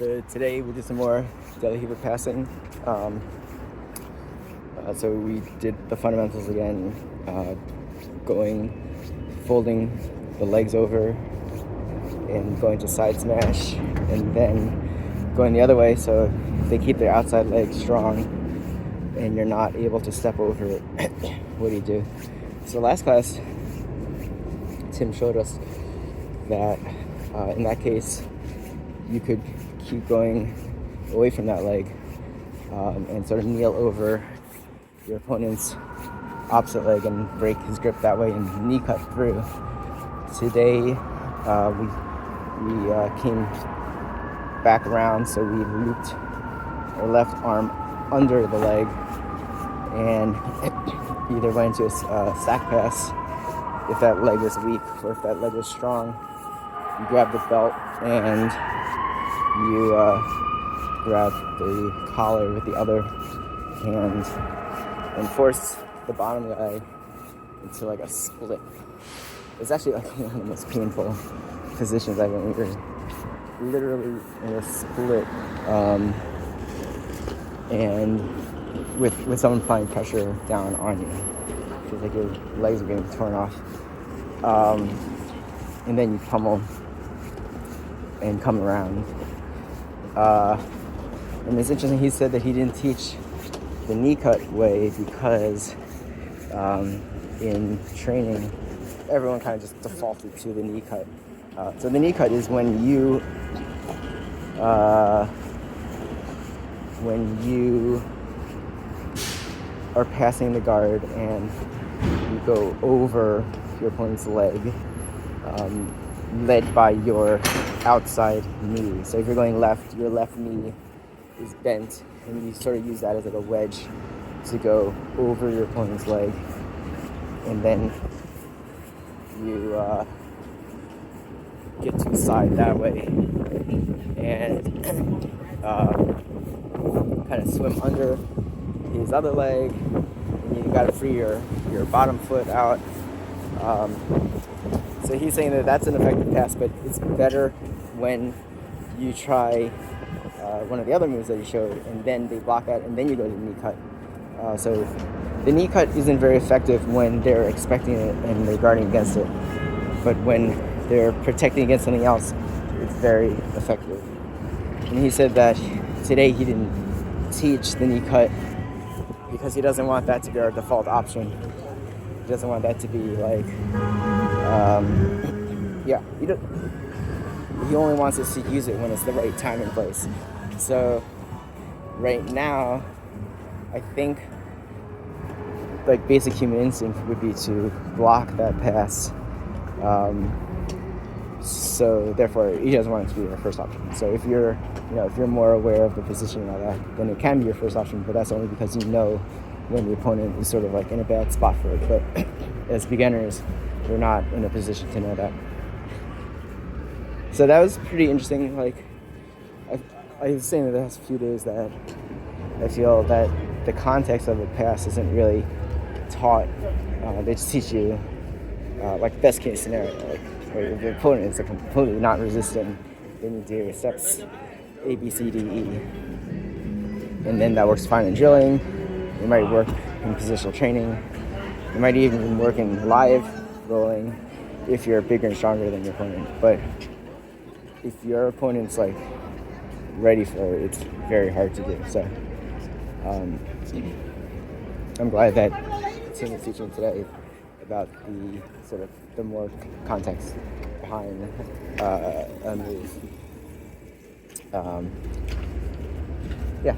So today we did some more DLR passing. So we did the fundamentals again, folding the legs over and going to side smash, and then going the other way so they keep their outside leg strong and you're not able to step over it. What do you do? So last class, Tim showed us that in that case, you could keep going away from that leg and sort of kneel over your opponent's opposite leg and break his grip that way and knee cut through. Today, we came back around, so we looped our left arm under the leg and either went into a sack pass if that leg was weak, or if that leg was strong, you grab the belt and you grab the collar with the other hand and force the bottom guy into like a split. It's actually like one of the most painful positions I've been in. You're literally in a split, and with someone applying pressure down on you. It feels like your legs are getting torn off. And then you pummel and come around. And it's interesting, he said that he didn't teach the knee cut way because in training, everyone kind of just defaulted to the knee cut. So the knee cut is when you are passing the guard and you go over your opponent's leg, led by your outside knee. So if you're going left, your left knee is bent, and you sort of use that as like a wedge to go over your opponent's leg, and then you get to the side that way and kind of swim under his other leg, and you got to free your bottom foot out. So he's saying that that's an effective pass, but it's better when you try one of the other moves that he showed, and then they block that, and then you go to the knee cut. So the knee cut isn't very effective when they're expecting it and they're guarding against it, but when they're protecting against something else, it's very effective. And he said that today he didn't teach the knee cut because he doesn't want that to be our default option. He doesn't want that to be like, he only wants us to use it when it's the right time and place. So right now, I think like basic human instinct would be to block that pass. So therefore, he doesn't want it to be our first option. So if you're more aware of the position and all that, then it can be your first option. But that's only because you know when the opponent is sort of like in a bad spot for it. But as beginners, we're not in a position to know that. So that was pretty interesting. Like I was saying in the last few days that I feel that the context of the pass isn't really taught. They just teach you like best case scenario. Like if the opponent is completely not resistant, then you do steps A, B, C, D, E, and then that works fine in drilling. It might work in positional training. It might even work in live rolling if you're bigger and stronger than your opponent. But if your opponent's like ready for it, it's very hard to do. So I'm glad that Tim is teaching today about the sort of the more context behind a move. Yeah.